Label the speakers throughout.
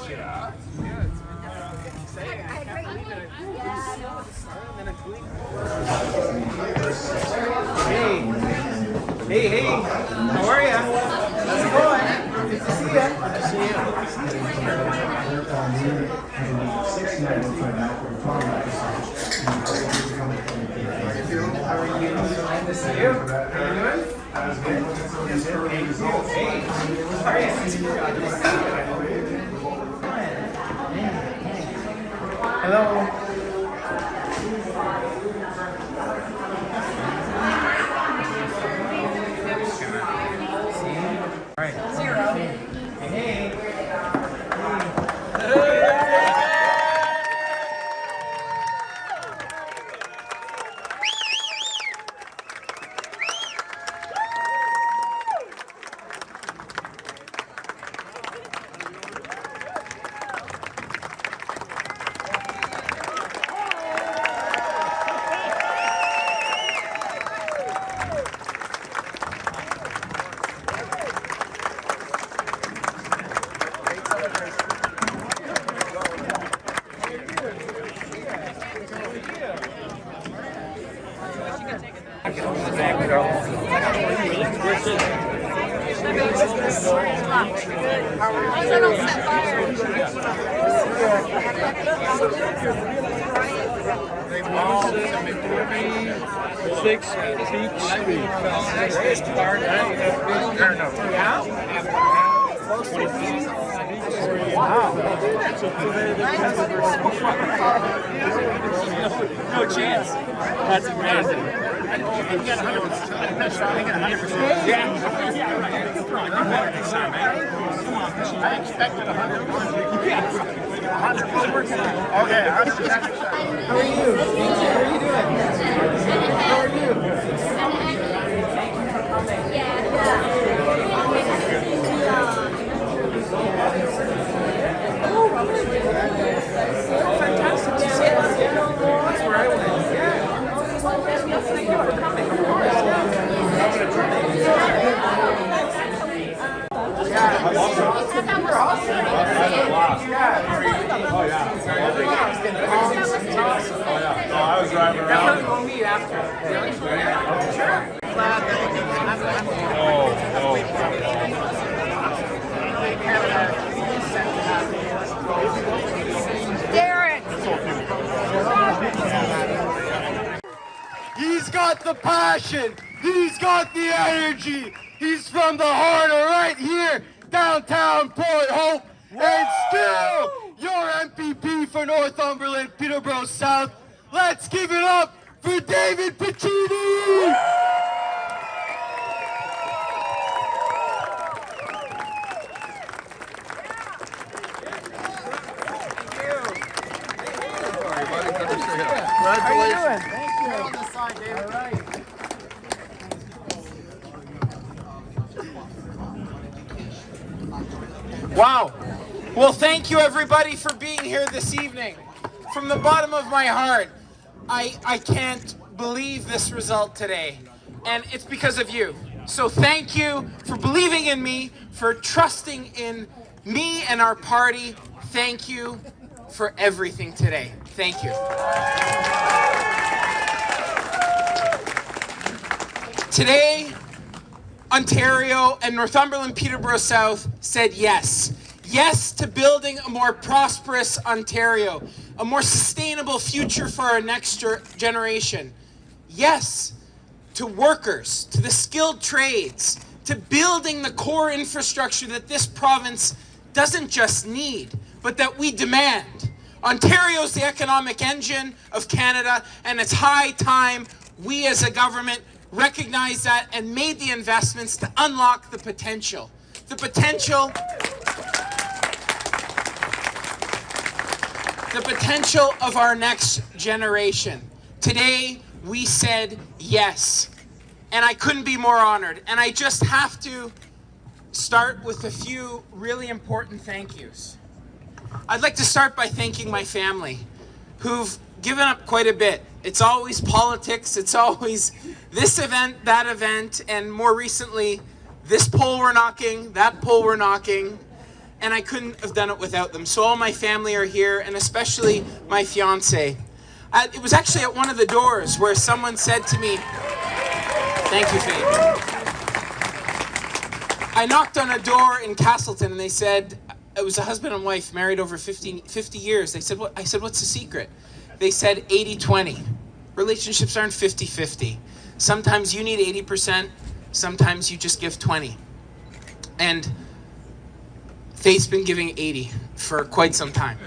Speaker 1: Hey, how are ya? How's it going? Good to see ya. Good to see you. How are you? Nice to see you. How are you doing? That was good. Hey, how are you? Hello. All right. 0. Hey.
Speaker 2: Six Peach
Speaker 3: No chance. That's amazing. I got 100%. Yeah. I expected 100%. Yeah. 100%. Okay.
Speaker 1: How are you? How are you doing? How are you? Fantastic to see you. That's where I went. Yeah. Thank you for coming. Of course. Yeah. We're awesome. Yeah. Oh, yeah.
Speaker 2: Oh, I was driving around.
Speaker 1: Definitely we'll meet after. Sure.
Speaker 4: He's got the passion. He's got the energy. He's from the heart of right here, downtown Port Hope. Woo! And still your MPP for Northumberland, Peterborough South. Let's give it up for David Piccini.
Speaker 1: How are you doing? Thank you.
Speaker 4: On this side, David.
Speaker 1: All right. Wow. Well, thank you everybody for being here this evening. From the bottom of my heart, I can't believe this result today. And it's because of you. So thank you for believing in me, for trusting in me and our party. Thank you for everything today. Thank you. Today, Ontario and Northumberland Peterborough South said yes. Yes to building a more prosperous Ontario, a more sustainable future for our next generation. Yes to workers, to the skilled trades, to building the core infrastructure that this province doesn't just need, but that we demand. Ontario's the economic engine of Canada, and it's high time we as a government recognize that and made the investments to unlock the potential. The potential of our next generation. Today, we said yes. And I couldn't be more honored. And I just have to start with a few really important thank yous. I'd like to start by thanking my family, who've given up quite a bit. It's always politics, it's always this event, that event, and more recently, this poll we're knocking, that poll we're knocking. and I couldn't have done it without them. So all my family are here, and especially my fiance. It was actually at one of the doors where someone said to me, thank you, Faye. I knocked on a door in Castleton, and they said, it was a husband and wife married over 50 years. They said, what? I said, what's the secret? They said 80-20. Relationships aren't 50-50. Sometimes you need 80%, sometimes you just give 20. And Faith's been giving 80 for quite some time.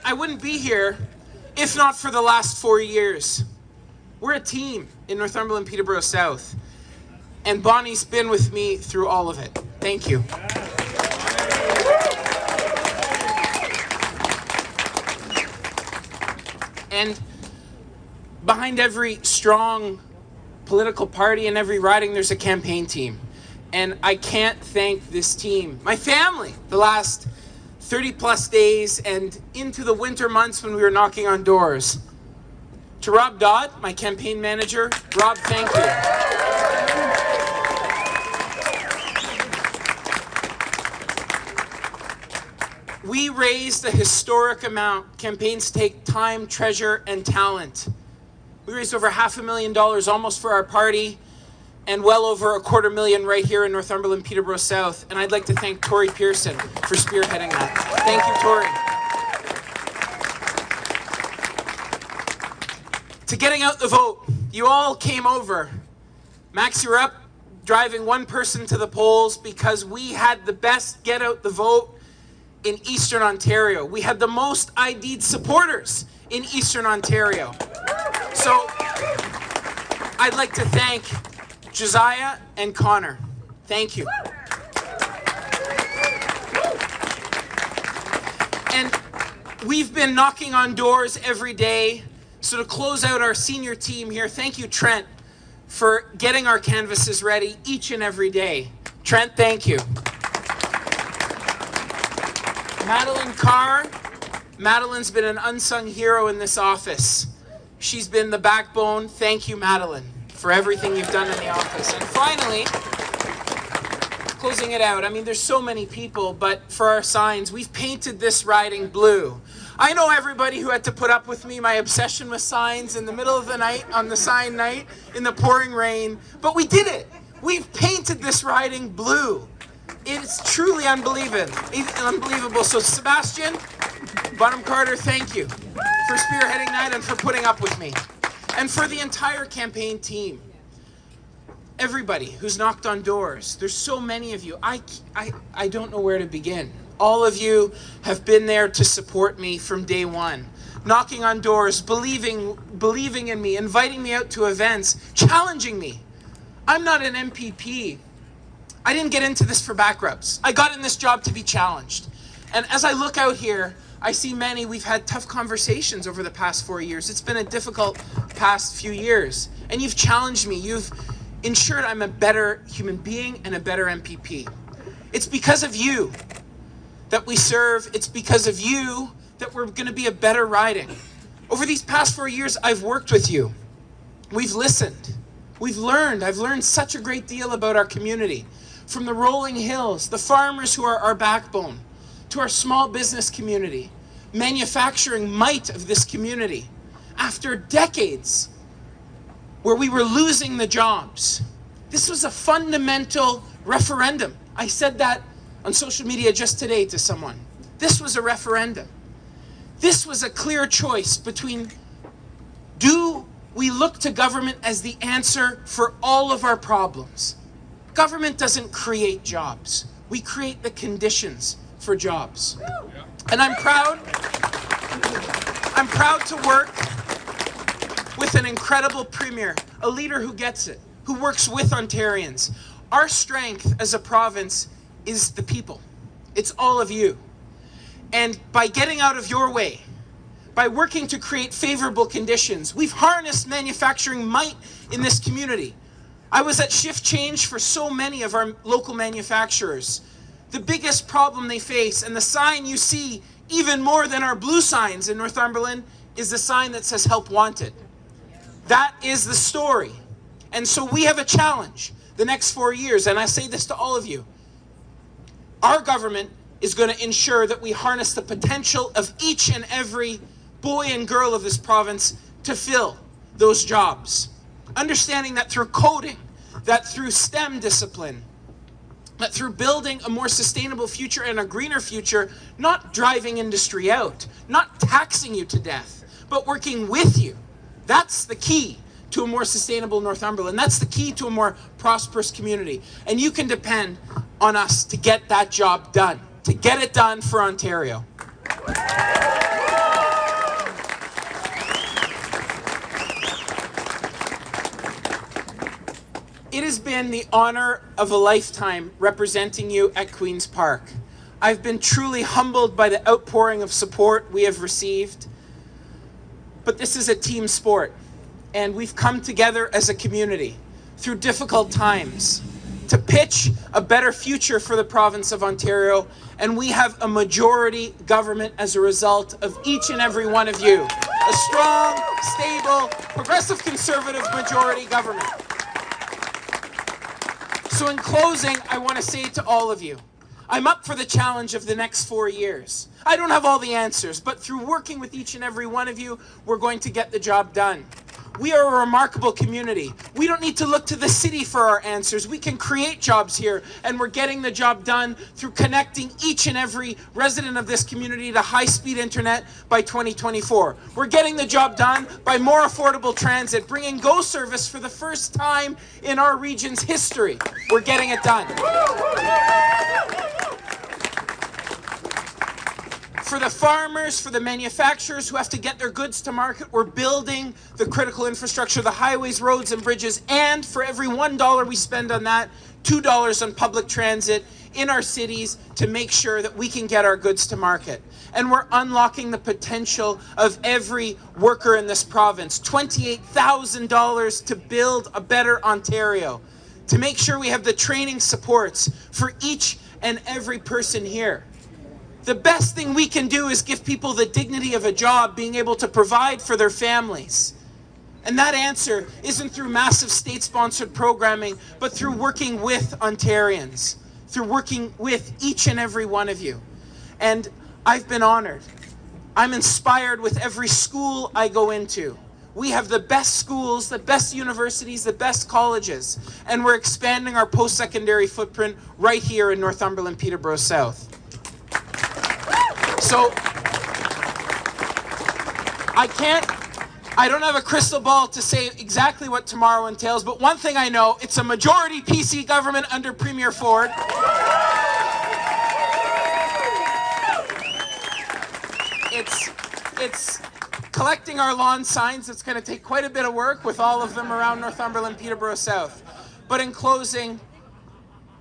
Speaker 1: I wouldn't be here if not for the last 4 years. We're a team in Northumberland, Peterborough South. And Bonnie's been with me through all of it. Thank you. And behind every strong political party and every riding, there's a campaign team. And I can't thank this team, my family, the last 30 plus days and into the winter months when we were knocking on doors. To Rob Dodd, my campaign manager, Rob, thank you. We raised a historic amount. Campaigns take time, treasure, and talent. We raised over $500,000 almost for our party, and well over $250,000 right here in Northumberland, Peterborough South. And I'd like to thank Tori Pearson for spearheading that. Thank you, Tori. To getting out the vote, you all came over. Max, you were up driving one person to the polls because we had the best get out the vote in Eastern Ontario. We had the most ID'd supporters in Eastern Ontario. So I'd like to thank Josiah and Connor. Thank you. And we've been knocking on doors every day. So to close out our senior team here, thank you, Trent, for getting our canvases ready each and every day. Trent, thank you. Madeline Carr. Madeline's been an unsung hero in this office. She's been the backbone. Thank you, Madeline, for everything you've done in the office. And finally, closing it out, I mean, there's so many people, but for our signs, we've painted this riding blue. I know everybody who had to put up with me, my obsession with signs in the middle of the night, on the sign night, in the pouring rain, but we did it. We've painted this riding blue. It's truly unbelievable. So Sebastian, Bonham Carter, thank you for spearheading that and for putting up with me. And for the entire campaign team, everybody who's knocked on doors, there's so many of you. I don't know where to begin. All of you have been there to support me from day one. Knocking on doors, believing in me, inviting me out to events, challenging me. I'm not an MPP. I didn't get into this for back rubs. I got in this job to be challenged. And as I look out here, I see many, we've had tough conversations over the past 4 years. It's been a difficult past few years. And you've challenged me. You've ensured I'm a better human being and a better MPP. It's because of you that we serve. It's because of you that we're going to be a better riding. Over these past 4 years, I've worked with you. We've listened. We've learned. I've learned such a great deal about our community. From the rolling hills, the farmers who are our backbone, to our small business community, manufacturing might of this community. After decades where we were losing the jobs, this was a fundamental referendum. I said that on social media just today to someone. This was a referendum. This was a clear choice between, do we look to government as the answer for all of our problems? Government doesn't create jobs. We create the conditions for jobs. And I'm proud to work with an incredible premier, a leader who gets it, who works with Ontarians. Our strength as a province is the people. It's all of you. And by getting out of your way, by working to create favorable conditions, we've harnessed manufacturing might in this community. I was at shift change for so many of our local manufacturers. The biggest problem they face, and the sign you see even more than our blue signs in Northumberland, is the sign that says help wanted. That is the story. And so we have a challenge the next 4 years, and I say this to all of you. Our government is going to ensure that we harness the potential of each and every boy and girl of this province to fill those jobs. Understanding that through coding, that through STEM discipline, that through building a more sustainable future and a greener future, not driving industry out, not taxing you to death, but working with you. That's the key to a more sustainable Northumberland. That's the key to a more prosperous community. And you can depend on us to get that job done, to get it done for Ontario. It has been the honor of a lifetime representing you at Queen's Park. I've been truly humbled by the outpouring of support we have received. But this is a team sport, and we've come together as a community through difficult times to pitch a better future for the province of Ontario, and we have a majority government as a result of each and every one of you. A strong, stable, progressive conservative majority government. So in closing, I want to say to all of you, I'm up for the challenge of the next 4 years. I don't have all the answers, but through working with each and every one of you, we're going to get the job done. We are a remarkable community. We don't need to look to the city for our answers. We can create jobs here, and we're getting the job done through connecting each and every resident of this community to high-speed internet by 2024. We're getting the job done by more affordable transit, bringing GO service for the first time in our region's history. We're getting it done. For the farmers, for the manufacturers who have to get their goods to market, we're building the critical infrastructure, the highways, roads, and bridges, and for every $1 we spend on that, $2 on public transit in our cities to make sure that we can get our goods to market. And we're unlocking the potential of every worker in this province, $28,000 to build a better Ontario, to make sure we have the training supports for each and every person here. The best thing we can do is give people the dignity of a job, being able to provide for their families. And that answer isn't through massive state-sponsored programming, but through working with Ontarians, through working with each and every one of you. And I've been honored. I'm inspired with every school I go into. We have the best schools, the best universities, the best colleges, and we're expanding our post-secondary footprint right here in Northumberland, Peterborough South. So, I don't have a crystal ball to say exactly what tomorrow entails, but one thing I know, it's a majority PC government under Premier Ford. It's collecting our lawn signs. It's going to take quite a bit of work with all of them around Northumberland, Peterborough South. But in closing,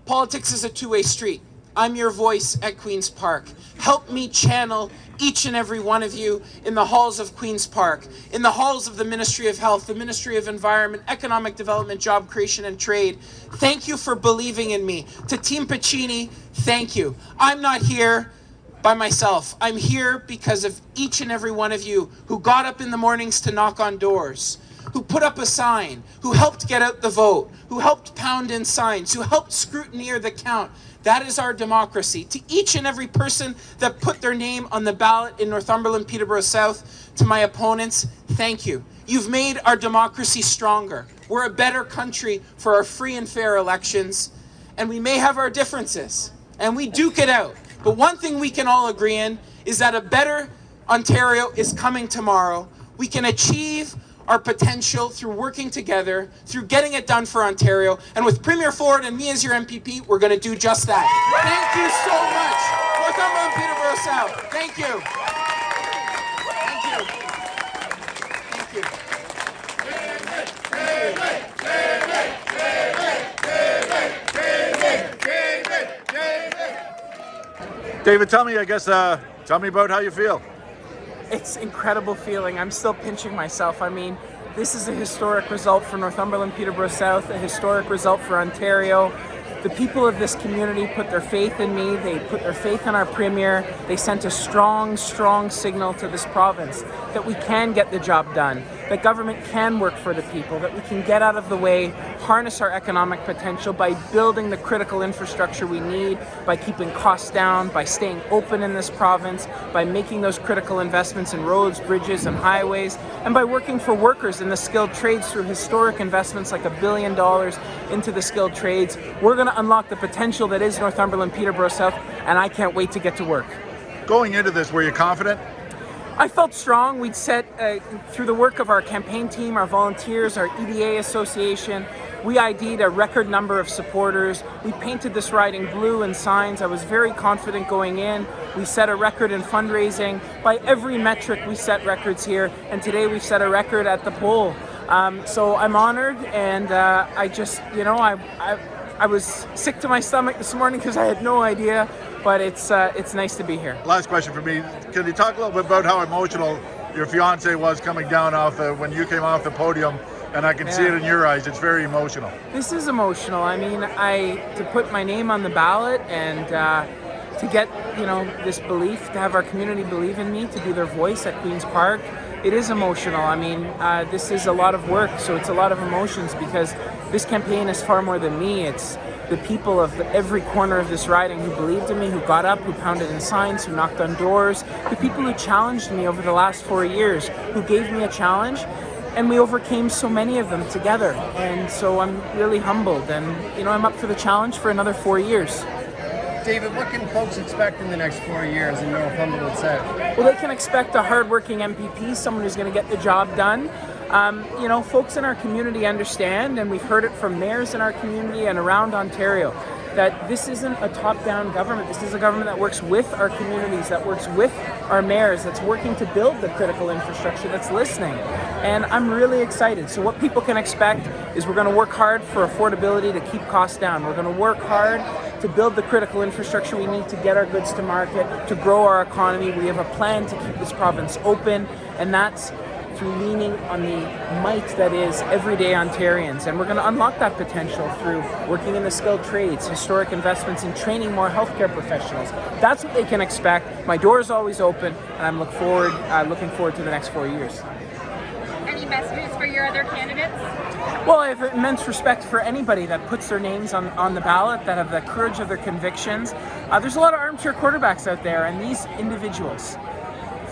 Speaker 1: politics is a two-way street. I'm your voice at Queen's Park. Help me channel each and every one of you in the halls of Queen's Park, in the halls of the Ministry of Health, the Ministry of Environment, Economic Development, Job Creation and Trade. Thank you for believing in me. To Team Piccini, thank you. I'm not here by myself. I'm here because of each and every one of you who got up in the mornings to knock on doors, who put up a sign, who helped get out the vote, who helped pound in signs, who helped scrutineer the count. That is our democracy. To each and every person that put their name on the ballot in Northumberland, Peterborough South, to my opponents, thank you. You've made our democracy stronger. We're a better country for our free and fair elections, and we may have our differences, and we duke it out. But one thing we can all agree in is that a better Ontario is coming tomorrow. We can achieve our potential through working together, through getting it done for Ontario. And with Premier Ford and me as your MPP, we're going to do just that. Thank you so much. Northumberland, Peterborough South. Thank you.
Speaker 2: David, tell me about how you feel.
Speaker 1: It's an incredible feeling. I'm still pinching myself. I mean, this is a historic result for Northumberland, Peterborough South, a historic result for Ontario. The people of this community put their faith in me, they put their faith in our Premier, they sent a strong, strong signal to this province that we can get the job done, that government can work for the people, that we can get out of the way, harness our economic potential by building the critical infrastructure we need, by keeping costs down, by staying open in this province, by making those critical investments in roads, bridges, and highways, and by working for workers in the skilled trades through historic investments like $1 billion into the skilled trades. We're going to unlock the potential that is Northumberland, Peterborough South, and I can't wait to get to work.
Speaker 2: Going into this, were you confident?
Speaker 1: I felt strong. We'd set, through the work of our campaign team, our volunteers, our EDA association, we ID'd a record number of supporters. We painted this riding blue and signs. I was very confident going in. We set a record in fundraising. By every metric, we set records here, and today we've set a record at the poll. So I'm honored, and I just, I was sick to my stomach this morning because I had no idea, but it's nice to be here.
Speaker 2: Last question for me. Can you talk a little bit about how emotional your fiance was coming down off when you came off the podium? And I can see it in your eyes. It's very emotional.
Speaker 1: This is emotional. I mean, to put my name on the ballot and to get, this belief, to have our community believe in me, to be their voice at Queen's Park, it is emotional. I mean, this is a lot of work, so it's a lot of emotions because this campaign is far more than me. It's the people of every corner of this riding who believed in me, who got up, who pounded in signs, who knocked on doors, the people who challenged me over the last 4 years, who gave me a challenge. And we overcame so many of them together. And so I'm really humbled. And, I'm up for the challenge for another 4 years.
Speaker 4: David, what can folks expect in the next 4 years in Northumberland South?
Speaker 1: Well, they can expect a hardworking MPP, someone who's going to get the job done. Folks in our community understand, and we've heard it from mayors in our community and around Ontario, that this isn't a top-down government. This is a government that works with our communities, that works with our mayors, that's working to build the critical infrastructure, that's listening. And I'm really excited. So what people can expect is we're going to work hard for affordability to keep costs down. We're going to work hard to build the critical infrastructure we need to get our goods to market, to grow our economy. We have a plan to keep this province open, and that's through leaning on the might that is everyday Ontarians. And we're going to unlock that potential through working in the skilled trades, historic investments in training more healthcare professionals. That's what they can expect. My door is always open, and I'm looking forward to the next 4 years.
Speaker 5: Any messages for your other candidates?
Speaker 1: Well, I have immense respect for anybody that puts their names on the ballot, that have the courage of their convictions. There's a lot of armchair quarterbacks out there, and these individuals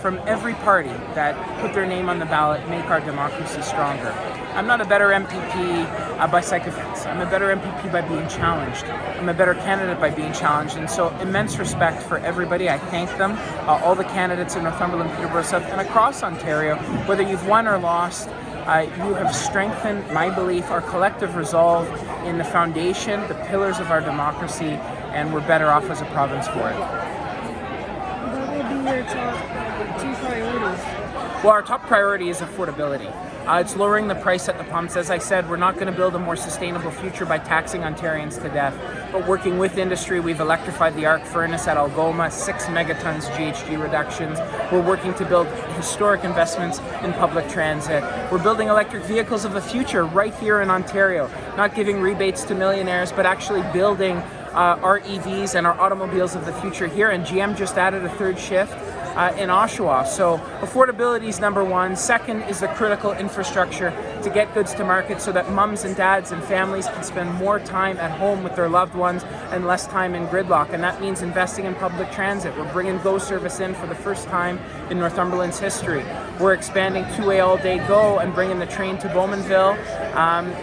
Speaker 1: from every party that put their name on the ballot make our democracy stronger. I'm not a better MPP by sycophants. I'm a better MPP by being challenged. I'm a better candidate by being challenged. And so immense respect for everybody. I thank them, all the candidates in Northumberland, Peterborough South, and across Ontario. Whether you've won or lost, you have strengthened my belief, our collective resolve in the foundation, the pillars of our democracy, and we're better off as a province for it.
Speaker 5: What will be your top 2 priorities?
Speaker 1: Well, our top priority is affordability. It's lowering the price at the pumps. As I said, we're not going to build a more sustainable future by taxing Ontarians to death, but working with industry, we've electrified the arc furnace at Algoma, 6 megatons GHG reductions. We're working to build historic investments in public transit. We're building electric vehicles of the future right here in Ontario, not giving rebates to millionaires, but actually building our EVs and our automobiles of the future here. And GM just added a 3rd shift in Oshawa. So affordability is number 1. Second is the critical infrastructure to get goods to market so that mums and dads and families can spend more time at home with their loved ones and less time in gridlock. And that means investing in public transit. We're bringing GO service in for the first time in Northumberland's history. We're expanding 2A all-day GO and bringing the train to Bowmanville.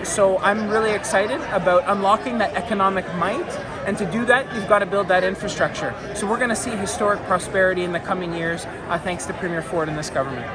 Speaker 1: So I'm really excited about unlocking that economic might. And to do that, you've got to build that infrastructure. So we're going to see historic prosperity in the coming years, thanks to Premier Ford and this government.